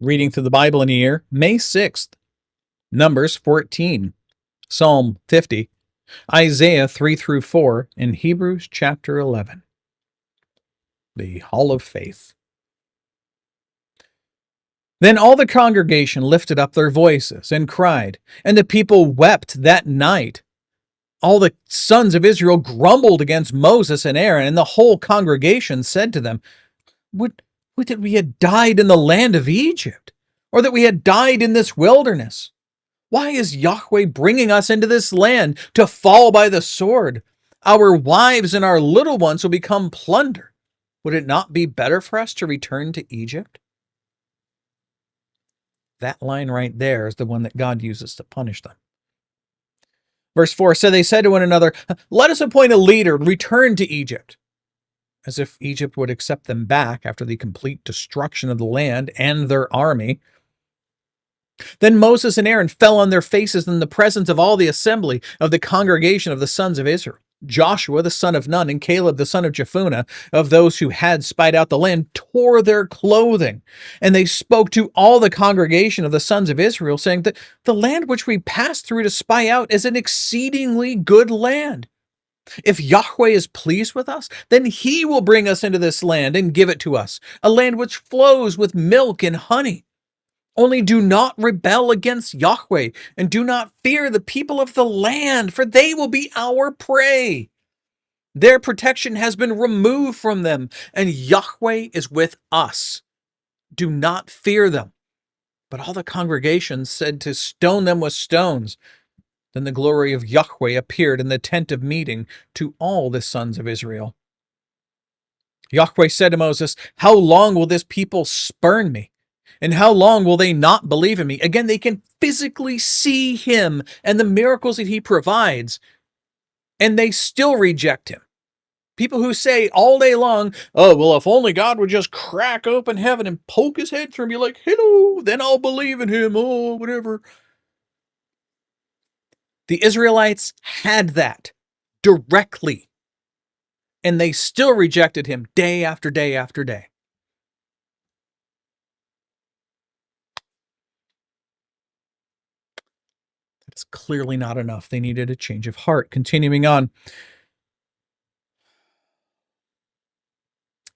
Reading through the Bible in a year, May 6th, Numbers 14, Psalm 50, Isaiah 3 through 4, and Hebrews chapter 11. The Hall of Faith. Then all the congregation lifted up their voices and cried, and the people wept that night. All the sons of Israel grumbled against Moses and Aaron, and the whole congregation said to them, Would that we had died in the land of Egypt, or that we had died in this wilderness. Why is Yahweh bringing us into this land to fall by the sword? Our wives and our little ones will become plunder. Would it not be better for us to return to Egypt? That line right there is the one that God uses to punish them. Verse 4, so they said to one another, let us appoint a leader and return to Egypt. As if Egypt would accept them back after the complete destruction of the land and their army. Then Moses and Aaron fell on their faces in the presence of all the assembly of the congregation of the sons of Israel. Joshua the son of Nun and Caleb the son of Jephunneh, of those who had spied out the land, tore their clothing. And they spoke to all the congregation of the sons of Israel, saying that the land which we passed through to spy out is an exceedingly good land. If Yahweh is pleased with us, then he will bring us into this land and give it to us, a land which flows with milk and honey. Only do not rebel against Yahweh, and do not fear the people of the land, for they will be our prey. Their protection has been removed from them, and Yahweh is with us. Do not fear them. But all the congregation said to stone them with stones. Then the glory of Yahweh appeared in the tent of meeting to all the sons of Israel. Yahweh said to Moses, how long will this people spurn me? And how long will they not believe in me? Again, they can physically see him and the miracles that he provides, and they still reject him. People who say all day long, oh, well, if only God would just crack open heaven and poke his head through and be like, hello, then I'll believe in him, oh, whatever. The Israelites had that directly, and they still rejected him day after day after day. That's clearly not enough. They needed a change of heart. Continuing on.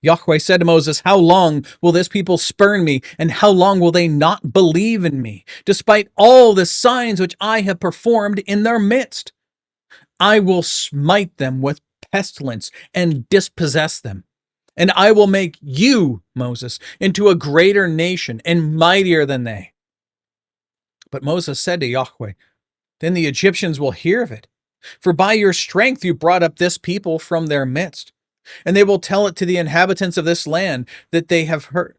Yahweh said to Moses, how long will this people spurn me, and how long will they not believe in me, despite all the signs which I have performed in their midst? I will smite them with pestilence and dispossess them. And I will make you, Moses, into a greater nation and mightier than they. But Moses said to Yahweh, then the Egyptians will hear of it. For by your strength you brought up this people from their midst. And they will tell it to the inhabitants of this land that they heard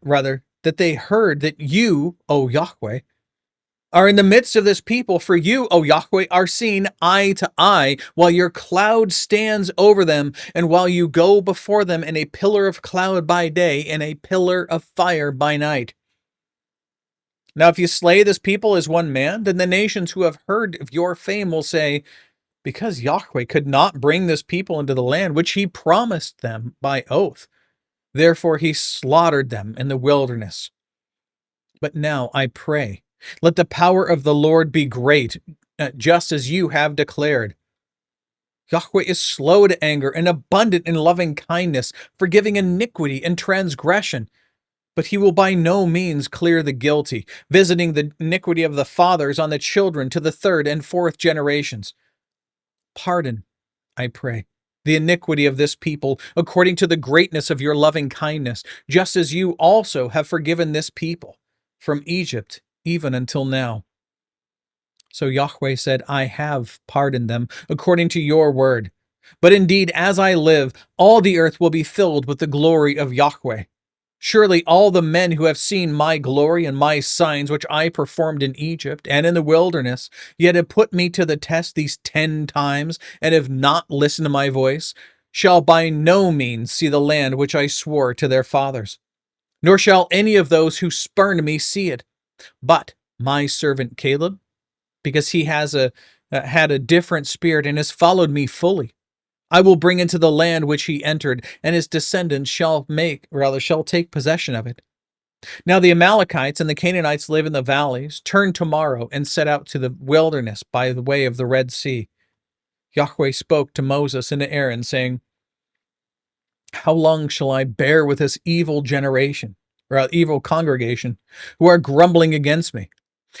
that you, O Yahweh, are in the midst of this people. For you, O Yahweh, are seen eye to eye, while your cloud stands over them, and while you go before them in a pillar of cloud by day and a pillar of fire by night. Now, if you slay this people as one man, then the nations who have heard of your fame will say, because Yahweh could not bring this people into the land which he promised them by oath, therefore he slaughtered them in the wilderness. But now I pray, let the power of the Lord be great, just as you have declared. Yahweh is slow to anger and abundant in loving kindness, forgiving iniquity and transgression. But he will by no means clear the guilty, visiting the iniquity of the fathers on the children to the third and fourth generations. Pardon, I pray, the iniquity of this people, according to the greatness of your loving kindness, just as you also have forgiven this people from Egypt even until now. So Yahweh said, I have pardoned them according to your word. But indeed, as I live, all the earth will be filled with the glory of Yahweh. Surely all the men who have seen my glory and my signs which I performed in Egypt and in the wilderness, yet have put me to the test these 10 times, and have not listened to my voice, shall by no means see the land which I swore to their fathers. Nor shall any of those who spurned me see it. But my servant Caleb, because he has had a different spirit and has followed me fully, I will bring into the land which he entered, and his descendants shall take possession of it. Now the Amalekites and the Canaanites live in the valleys. Turn tomorrow and set out to the wilderness by the way of the Red Sea. Yahweh spoke to Moses and to Aaron, saying, how long shall I bear with this evil generation, or evil congregation, who are grumbling against me?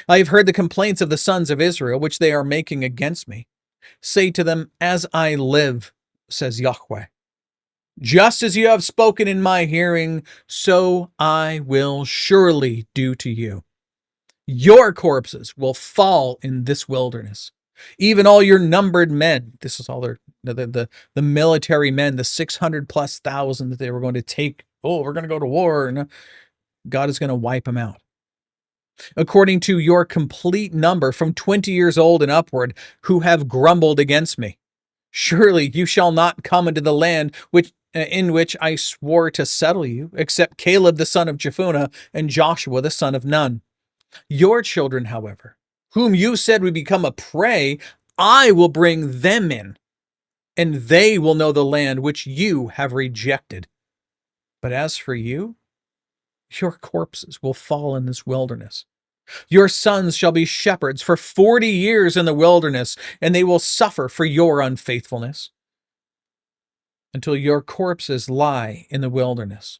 I have heard the complaints of the sons of Israel, which they are making against me. Say to them, as I live, says Yahweh, just as you have spoken in my hearing, so I will surely do to you. Your corpses will fall in this wilderness. Even all your numbered men, this is all the military men, the 600 plus thousand that they were going to take. Oh, we're going to go to war. And God is going to wipe them out. According to your complete number from 20 years old and upward, who have grumbled against me. Surely you shall not come into the land in which I swore to settle you, except Caleb the son of Jephunneh and Joshua the son of Nun. Your children, however, whom you said would become a prey, I will bring them in, and they will know the land which you have rejected. But as for you, your corpses will fall in this wilderness. Your sons shall be shepherds for 40 years in the wilderness, and they will suffer for your unfaithfulness until your corpses lie in the wilderness.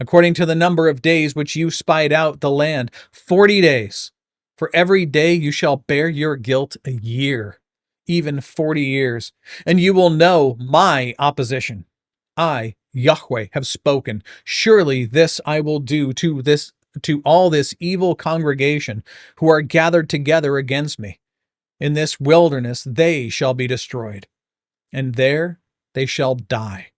According to the number of days which you spied out the land, 40 days. For every day you shall bear your guilt a year, even 40 years, and you will know my opposition. I, Yahweh, have spoken. Surely this I will do to all this evil congregation who are gathered together against me. In this wilderness they shall be destroyed, and there they shall die.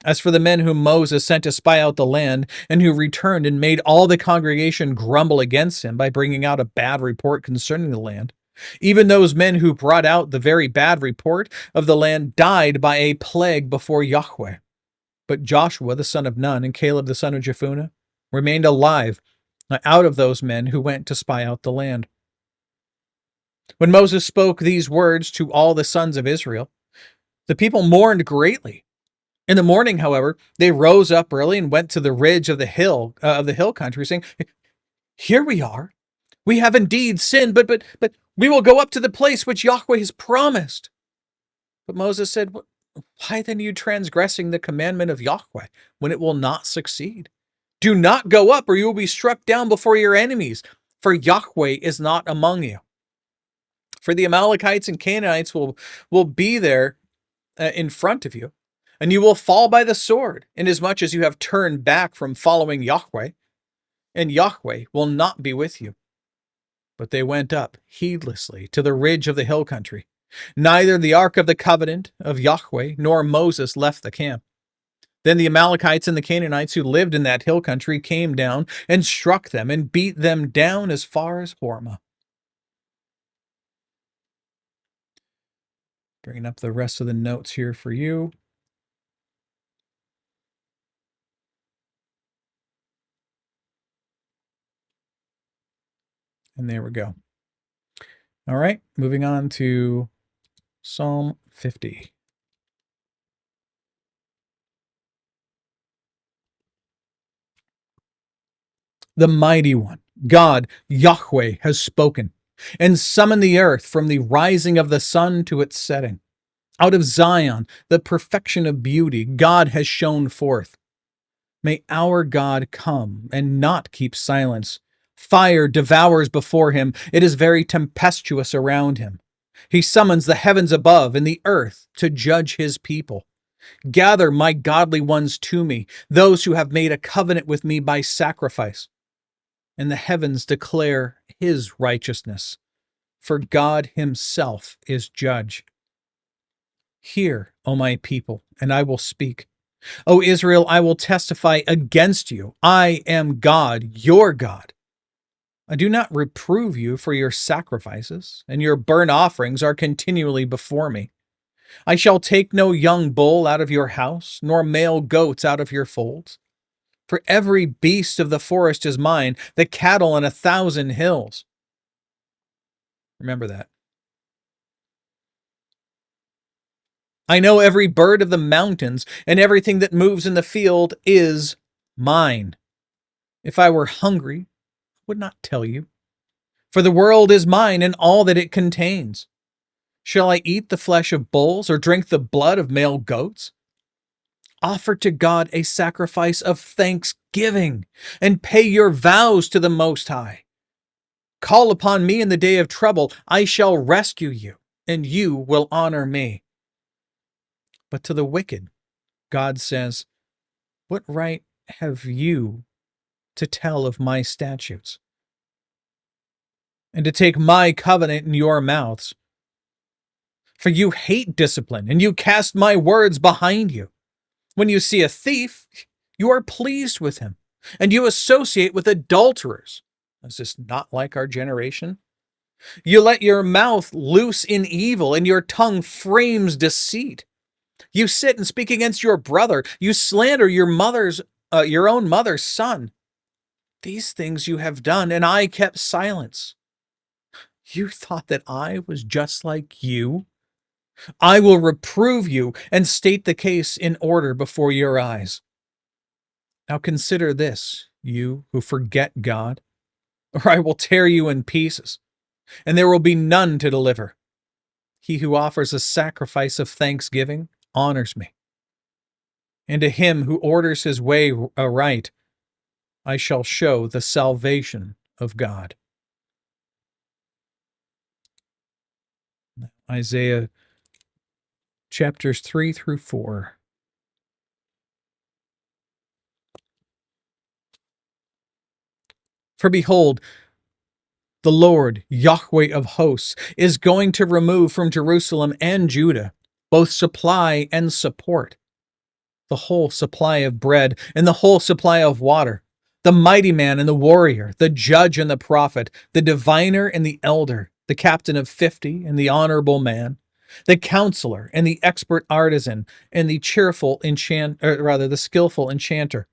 As for the men whom Moses sent to spy out the land, and who returned and made all the congregation grumble against him by bringing out a bad report concerning the land, even those men who brought out the very bad report of the land died by a plague before Yahweh. But Joshua the son of Nun and Caleb the son of Jephunneh remained alive out of those men who went to spy out the land. When Moses spoke these words to all the sons of Israel, the people mourned greatly. In the morning, however, they rose up early and went to the ridge of the hill country, saying, here we are. We have indeed sinned, but we will go up to the place which Yahweh has promised. But Moses said, why then are you transgressing the commandment of Yahweh when it will not succeed? Do not go up, or you will be struck down before your enemies, for Yahweh is not among you. For the Amalekites and Canaanites will be there in front of you, and you will fall by the sword, inasmuch as you have turned back from following Yahweh, and Yahweh will not be with you. But they went up heedlessly to the ridge of the hill country. Neither the ark of the covenant of Yahweh nor Moses left the camp. Then the Amalekites and the Canaanites who lived in that hill country came down and struck them and beat them down as far as Hormah. Bringing up the rest of the notes here for you. And there we go. All right, moving on to Psalm 50. The mighty one, God, Yahweh, has spoken, and summoned the earth from the rising of the sun to its setting. Out of Zion, the perfection of beauty, God has shone forth. May our God come and not keep silence. Fire devours before him. It is very tempestuous around him. He summons the heavens above and the earth to judge his people. Gather my godly ones to me, those who have made a covenant with me by sacrifice. And the heavens declare his righteousness, for God himself is judge. Hear, O my people, and I will speak. O Israel, I will testify against you. I am God, your God. I do not reprove you for your sacrifices, and your burnt offerings are continually before me. I shall take no young bull out of your house, nor male goats out of your folds. For every beast of the forest is mine, the cattle on 1,000 hills. Remember that. I know every bird of the mountains, and everything that moves in the field is mine. If I were hungry, I would not tell you. For the world is mine and all that it contains. Shall I eat the flesh of bulls or drink the blood of male goats? Offer to God a sacrifice of thanksgiving and pay your vows to the Most High. Call upon me in the day of trouble. I shall rescue you, and you will honor me. But to the wicked, God says, what right have you to tell of my statutes and to take my covenant in your mouths? For you hate discipline, and you cast my words behind you. When you see a thief, you are pleased with him, and you associate with adulterers. Is this not like our generation? You let your mouth loose in evil, and your tongue frames deceit. You sit and speak against your brother. You slander your own mother's son. These things you have done, and I kept silence. You thought that I was just like you? I will reprove you and state the case in order before your eyes. Now consider this, you who forget God, or I will tear you in pieces, and there will be none to deliver. He who offers a sacrifice of thanksgiving honors me, and to him who orders his way aright, I shall show the salvation of God. Isaiah chapters 3 through 4. For behold, the Lord, Yahweh of hosts, is going to remove from Jerusalem and Judah both supply and support, the whole supply of bread and the whole supply of water, the mighty man and the warrior, the judge and the prophet, the diviner and the elder, the captain of 50 and the honorable man, the counselor and the expert artisan, and the the skillful enchanter.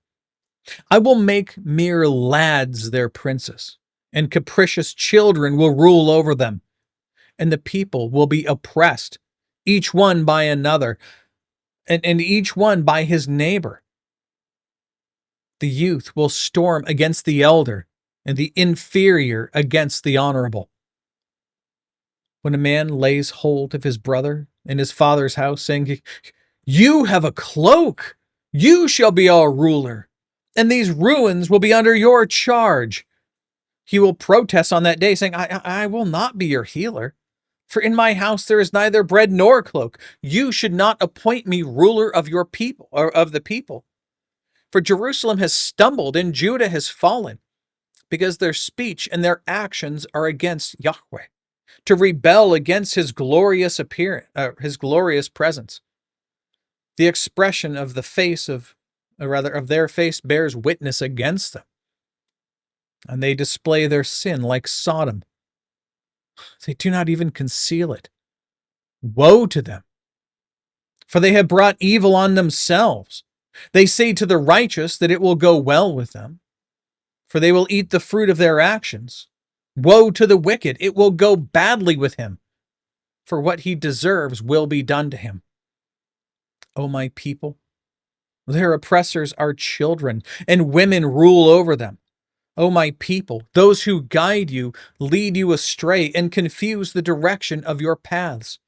I will make mere lads their princes, and capricious children will rule over them, and the people will be oppressed, each one by another, and each one by his neighbor. The youth will storm against the elder, and the inferior against the honorable. When a man lays hold of his brother in his father's house, saying, you have a cloak, you shall be our ruler, and these ruins will be under your charge. He will protest on that day, saying, I will not be your healer, for in my house there is neither bread nor cloak. You should not appoint me ruler of your people, or of the people. For Jerusalem has stumbled and Judah has fallen, because their speech and their actions are against Yahweh, to rebel against his glorious his glorious presence. The expression of the face of their face bears witness against them, and they display their sin like Sodom. They do not even conceal it. Woe to them, for they have brought evil on themselves. They say to the righteous that it will go well with them, for they will eat the fruit of their actions. Woe to the wicked, it will go badly with him, for what he deserves will be done to him. O my people, their oppressors are children, and women rule over them. O my people, those who guide you lead you astray and confuse the direction of your paths.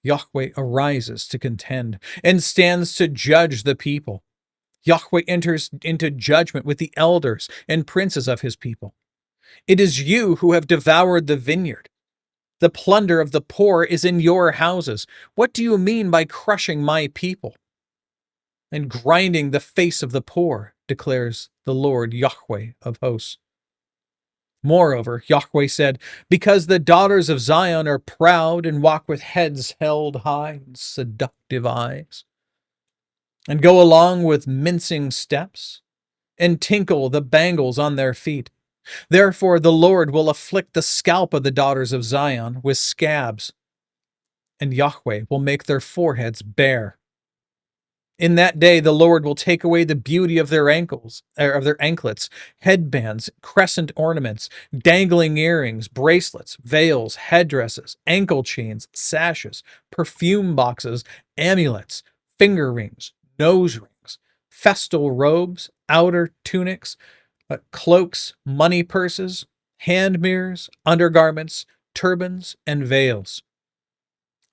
Yahweh arises to contend and stands to judge the people. Yahweh enters into judgment with the elders and princes of his people. It is you who have devoured the vineyard. The plunder of the poor is in your houses. What do you mean by crushing my people and grinding the face of the poor, declares the Lord Yahweh of hosts. Moreover, Yahweh said, because the daughters of Zion are proud and walk with heads held high and seductive eyes, and go along with mincing steps, and tinkle the bangles on their feet. Therefore the Lord will afflict the scalp of the daughters of Zion with scabs, and Yahweh will make their foreheads bare. In that day the Lord will take away the beauty of their anklets, headbands, crescent ornaments, dangling earrings, bracelets, veils, headdresses, ankle chains, sashes, perfume boxes, amulets, finger rings, nose rings, festal robes, outer tunics, cloaks, money purses, hand mirrors, undergarments, turbans, and veils.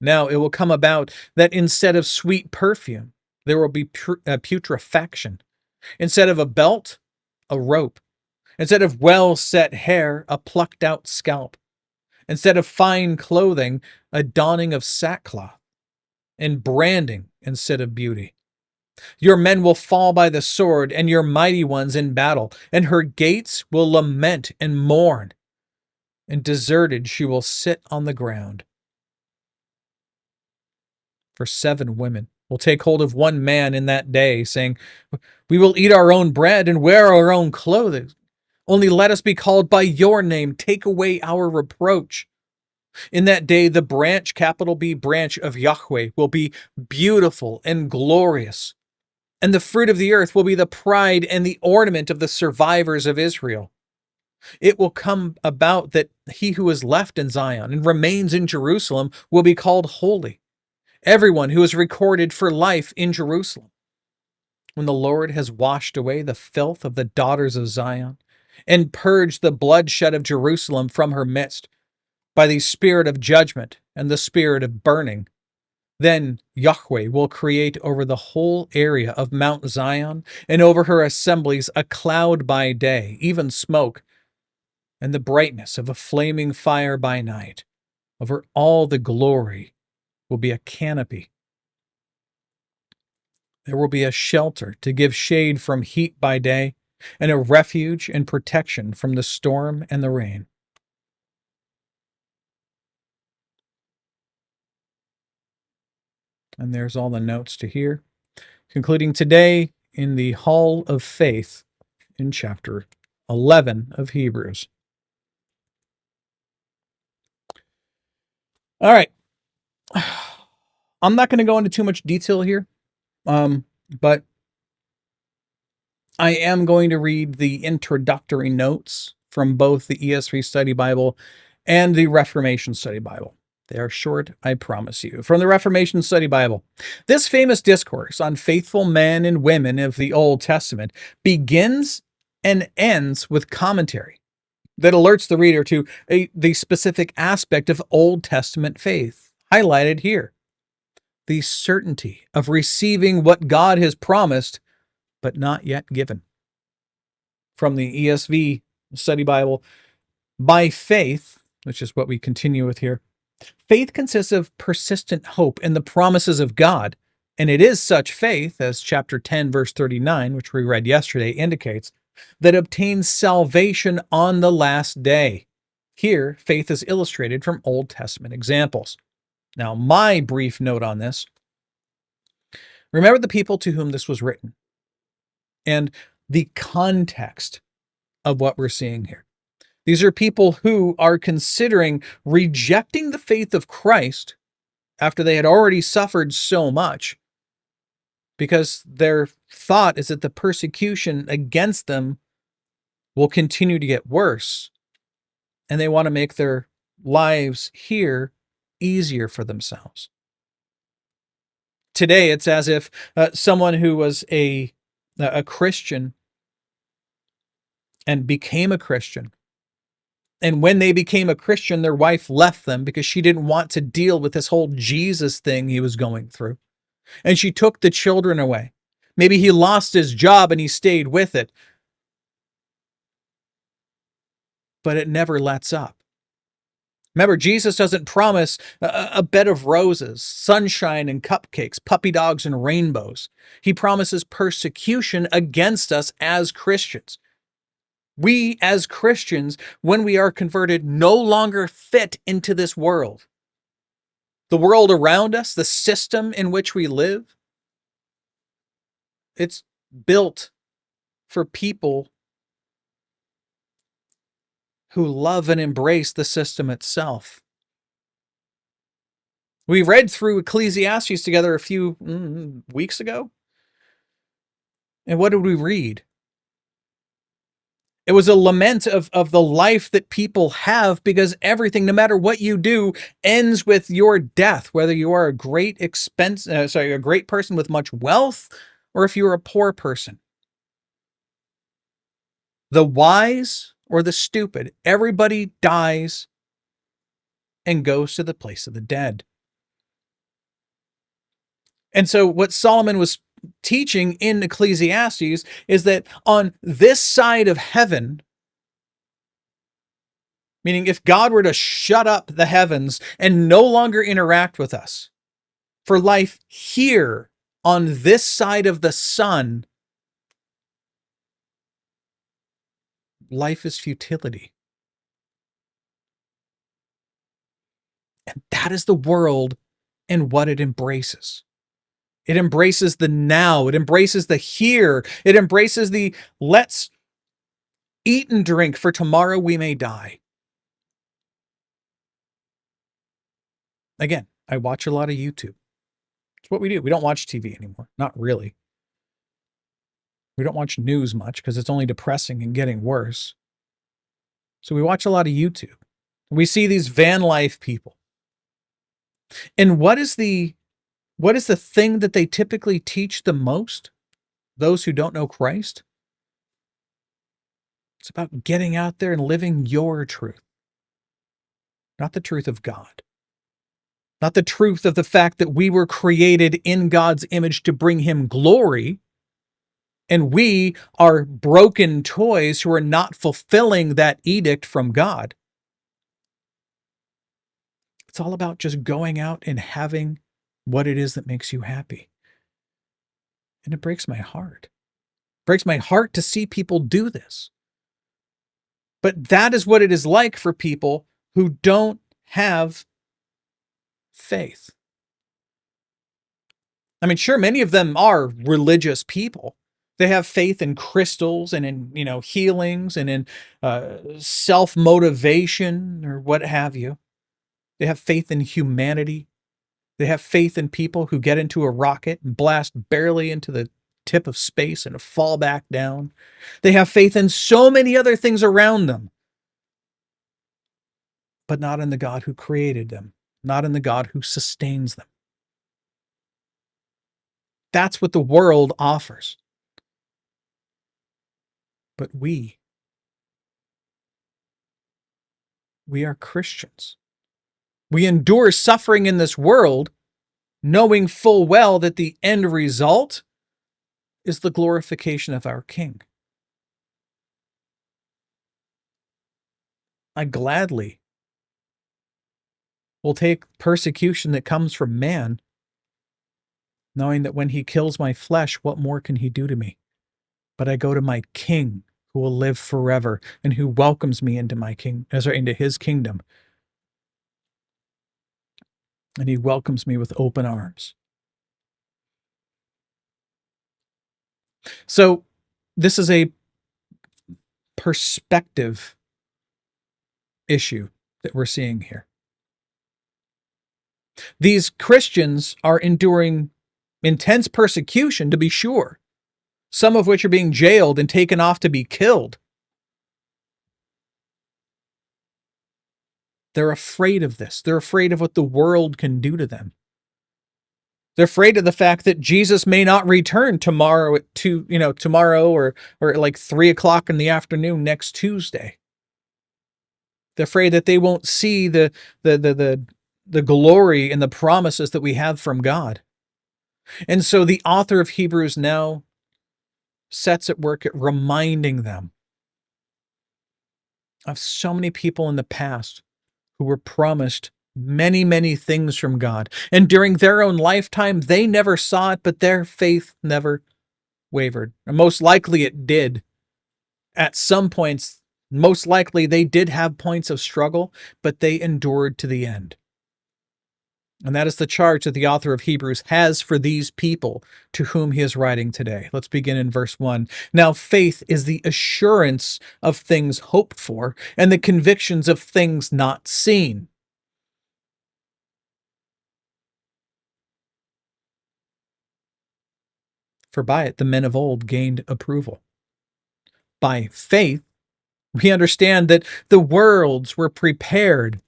Now it will come about that instead of sweet perfume, there will be putrefaction. Instead of a belt, a rope. Instead of well set hair, a plucked out scalp. Instead of fine clothing, a donning of sackcloth. And branding instead of beauty. Your men will fall by the sword, and your mighty ones in battle, and her gates will lament and mourn, and deserted she will sit on the ground. For 7 women will take hold of one man in that day, saying, we will eat our own bread and wear our own clothing. Only let us be called by your name. Take away our reproach. In that day, the branch, capital B, branch of Yahweh will be beautiful and glorious. And the fruit of the earth will be the pride and the ornament of the survivors of Israel. It will come about that he who is left in Zion and remains in Jerusalem will be called holy. Everyone who is recorded for life in Jerusalem. When the Lord has washed away the filth of the daughters of Zion and purged the bloodshed of Jerusalem from her midst by the spirit of judgment and the spirit of burning, then Yahweh will create over the whole area of Mount Zion and over her assemblies a cloud by day, even smoke, and the brightness of a flaming fire by night. Over all the glory will be a canopy. There will be a shelter to give shade from heat by day, and a refuge and protection from the storm and the rain. And there's all the notes to here. Concluding today in the Hall of Faith in chapter 11 of Hebrews. All right. I'm not going to go into too much detail here, but I am going to read the introductory notes from both the ESV Study Bible and the Reformation Study Bible. They are short, I promise you. From the Reformation Study Bible, this famous discourse on faithful men and women of the Old Testament begins and ends with commentary that alerts the reader to the specific aspect of Old Testament faith, highlighted here. The certainty of receiving what God has promised, but not yet given. From the ESV Study Bible, by faith, which is what we continue with here, faith consists of persistent hope in the promises of God, and it is such faith, as chapter 10, verse 39, which we read yesterday, indicates, that obtains salvation on the last day. Here, faith is illustrated from Old Testament examples. Now, my brief note on this, remember the people to whom this was written and the context of what we're seeing here. These are people who are considering rejecting the faith of Christ after they had already suffered so much, because their thought is that the persecution against them will continue to get worse, and they want to make their lives here easier for themselves. Today, it's as if someone who was a Christian and became a Christian, and when they became a Christian, their wife left them because she didn't want to deal with this whole Jesus thing he was going through. And she took the children away. Maybe he lost his job and he stayed with it. But it never lets up. Remember, Jesus doesn't promise a bed of roses, sunshine and cupcakes, puppy dogs and rainbows. He promises persecution against us as Christians. We, as Christians, when we are converted, no longer fit into this world. The world around us, the system in which we live, it's built for people who love and embrace the system itself. We read through Ecclesiastes together a few weeks ago. And what did we read? It was a lament of the life that people have, because everything, no matter what you do, ends with your death. Whether you are a great person with much wealth, or if you're a poor person, the wise or the stupid, everybody dies and goes to the place of the dead. And so what Solomon was teaching in Ecclesiastes is that on this side of heaven, meaning if God were to shut up the heavens and no longer interact with us, for life here on this side of the sun, life is futility. And that is the world and what it embraces. It embraces the now. It embraces the here. It embraces the let's eat and drink, for tomorrow we may die. Again, I watch a lot of YouTube. It's what we do. We don't watch TV anymore. Not really. We don't watch news much because it's only depressing and getting worse. So we watch a lot of YouTube. We see these van life people. And what is the thing that they typically teach the most? Those who don't know Christ? It's about getting out there and living your truth, not the truth of God. Not the truth of the fact that we were created in God's image to bring him glory, and we are broken toys who are not fulfilling that edict from God. It's all about just going out and having what it is that makes you happy. And it breaks my heart. It breaks my heart to see people do this. But that is what it is like for people who don't have faith. I mean, sure, many of them are religious people. They have faith in crystals and in, healings and in self-motivation or what have you. They have faith in humanity. They have faith in people who get into a rocket and blast barely into the tip of space and fall back down. They have faith in so many other things around them, but not in the God who created them, not in the God who sustains them. That's what the world offers. But we are Christians. We endure suffering in this world, knowing full well that the end result is the glorification of our King. I gladly will take persecution that comes from man, knowing that when he kills my flesh, what more can he do to me? But I go to my King who will live forever and who welcomes me into into his kingdom. And he welcomes me with open arms. So this is a perspective issue that we're seeing here. These Christians are enduring intense persecution, to be sure, some of which are being jailed and taken off to be killed. They're afraid of this. They're afraid of what the world can do to them. They're afraid of the fact that Jesus may not return tomorrow or like 3:00 in the afternoon next Tuesday. They're afraid that they won't see the glory and the promises that we have from God. And so the author of Hebrews now sets at work at reminding them of so many people in the past who were promised many, many things from God. And during their own lifetime, they never saw it, but their faith never wavered. And most likely it did. At some points, most likely they did have points of struggle, but they endured to the end. And that is the charge that the author of Hebrews has for these people to whom he is writing today. Let's begin in verse 1. Now, faith is the assurance of things hoped for and the convictions of things not seen. For by it the men of old gained approval. By faith, we understand that the worlds were prepared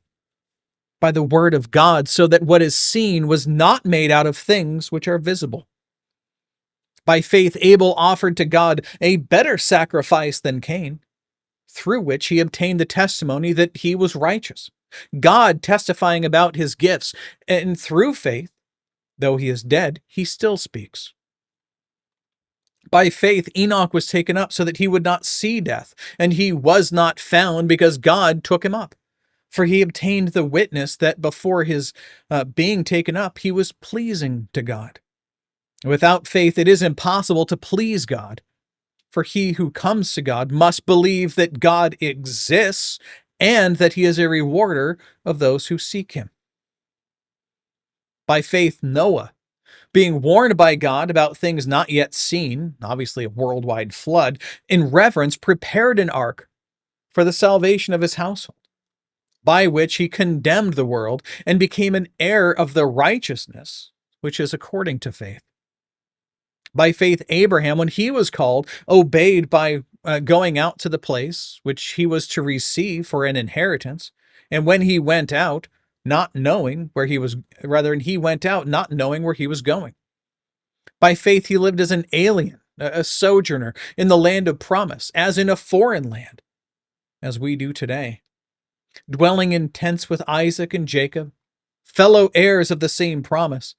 by the word of God, so that what is seen was not made out of things which are visible. By faith, Abel offered to God a better sacrifice than Cain, through which he obtained the testimony that he was righteous, God testifying about his gifts, and through faith, though he is dead, he still speaks. By faith, Enoch was taken up so that he would not see death, and he was not found because God took him up. For he obtained the witness that before his being taken up, he was pleasing to God. Without faith, it is impossible to please God. For he who comes to God must believe that God exists and that he is a rewarder of those who seek him. By faith, Noah, being warned by God about things not yet seen, obviously a worldwide flood, in reverence prepared an ark for the salvation of his household, by which he condemned the world and became an heir of the righteousness which is according to faith. By faith, Abraham, when he was called, obeyed by going out to the place which he was to receive for an inheritance. And when he went out, not knowing where he was, rather, he went out not knowing where he was going. By faith, he lived as an alien, a sojourner in the land of promise, as in a foreign land, as we do today, dwelling in tents with Isaac and Jacob, fellow heirs of the same promise.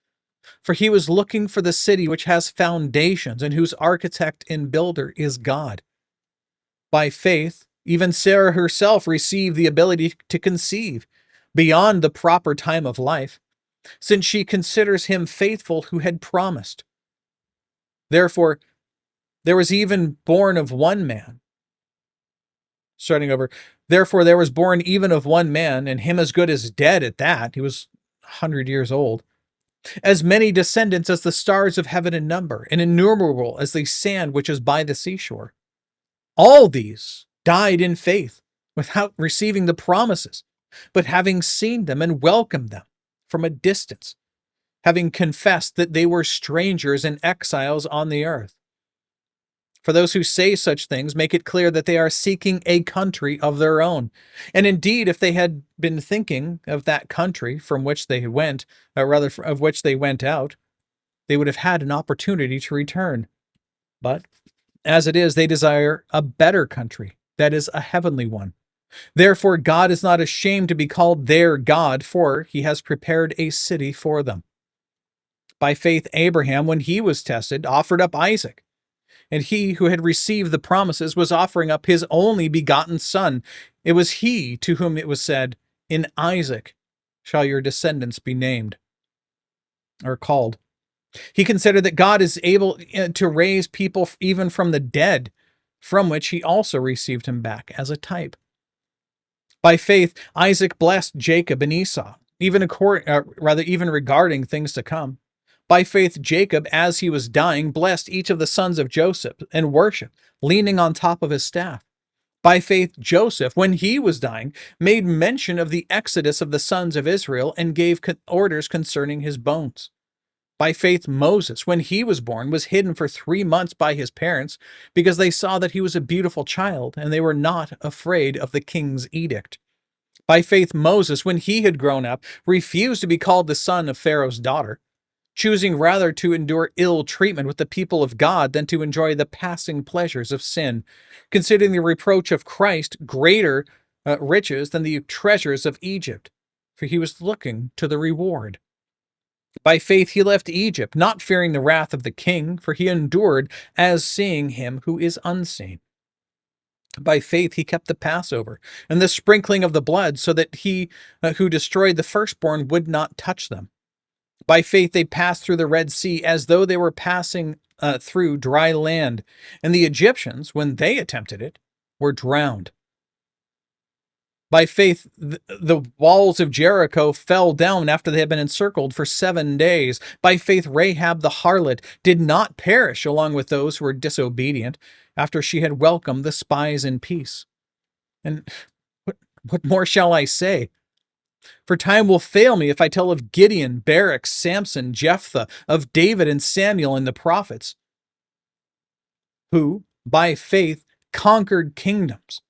For he was looking for the city which has foundations and whose architect and builder is God. By faith, even Sarah herself received the ability to conceive beyond the proper time of life, since she considers him faithful who had promised. Therefore, there was even born of one man. Therefore, there was born even of one man, and him as good as dead at that. He was 100 years old. As many descendants as the stars of heaven in number, and innumerable as the sand which is by the seashore. All these died in faith, without receiving the promises, but having seen them and welcomed them from a distance, having confessed that they were strangers and exiles on the earth. For those who say such things make it clear that they are seeking a country of their own. And indeed, if they had been thinking of that country from which they went, or rather of which they went out, they would have had an opportunity to return. But as it is, they desire a better country, that is, a heavenly one. Therefore, God is not ashamed to be called their God, for he has prepared a city for them. By faith, Abraham, when he was tested, offered up Isaac. And he who had received the promises was offering up his only begotten son. It was he to whom it was said, "In Isaac shall your descendants be named," or called. He considered that God is able to raise people even from the dead, from which he also received him back as a type. By faith, Isaac blessed Jacob and Esau, even regarding things to come. By faith, Jacob, as he was dying, blessed each of the sons of Joseph and worshiped, leaning on top of his staff. By faith, Joseph, when he was dying, made mention of the exodus of the sons of Israel and gave orders concerning his bones. By faith, Moses, when he was born, was hidden for 3 months by his parents because they saw that he was a beautiful child and they were not afraid of the king's edict. By faith, Moses, when he had grown up, refused to be called the son of Pharaoh's daughter, choosing rather to endure ill treatment with the people of God than to enjoy the passing pleasures of sin, considering the reproach of Christ greater riches than the treasures of Egypt, for he was looking to the reward. By faith he left Egypt, not fearing the wrath of the king, for he endured as seeing him who is unseen. By faith he kept the Passover and the sprinkling of the blood, so that he who destroyed the firstborn would not touch them. By faith they passed through the Red Sea as though they were passing through dry land, and the Egyptians, when they attempted it, were drowned. By faith the walls of Jericho fell down after they had been encircled for 7 days. By faith Rahab the harlot did not perish along with those who were disobedient, after she had welcomed the spies in peace. And what more shall I say? For time will fail me if I tell of Gideon, Barak, Samson, Jephthah, of David and Samuel and the prophets, who, by faith, conquered kingdoms,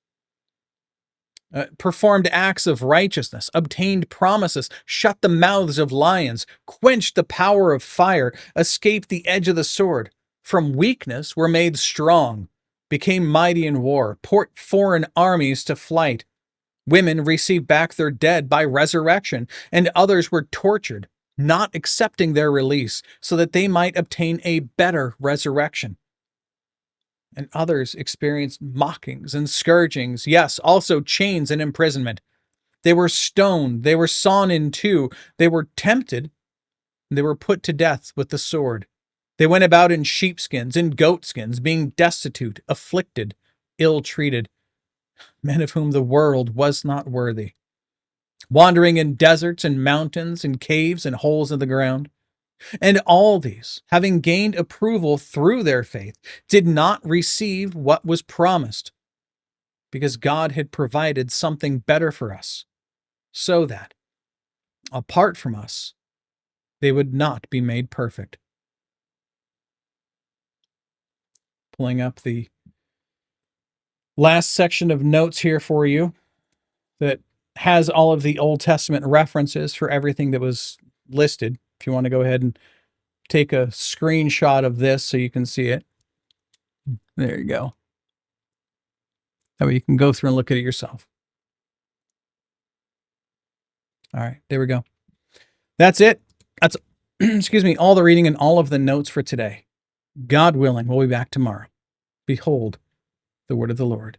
performed acts of righteousness, obtained promises, shut the mouths of lions, quenched the power of fire, escaped the edge of the sword, from weakness were made strong, became mighty in war, put foreign armies to flight. Women received back their dead by resurrection, and others were tortured, not accepting their release, so that they might obtain a better resurrection. And others experienced mockings and scourgings, yes, also chains and imprisonment. They were stoned, they were sawn in two, they were tempted, and they were put to death with the sword. They went about in sheepskins and goatskins, being destitute, afflicted, ill-treated, men of whom the world was not worthy, wandering in deserts and mountains and caves and holes in the ground. And all these, having gained approval through their faith, did not receive what was promised, because God had provided something better for us, so that, apart from us, they would not be made perfect. Pulling up the last section of notes here for you that has all of the Old Testament references for everything that was listed. If you want to go ahead and take a screenshot of this so you can see it. There you go. That way you can go through and look at it yourself. All right, there we go. That's it. That's, excuse me, all the reading and all of the notes for today. God willing, we'll be back tomorrow. Behold, the word of the Lord.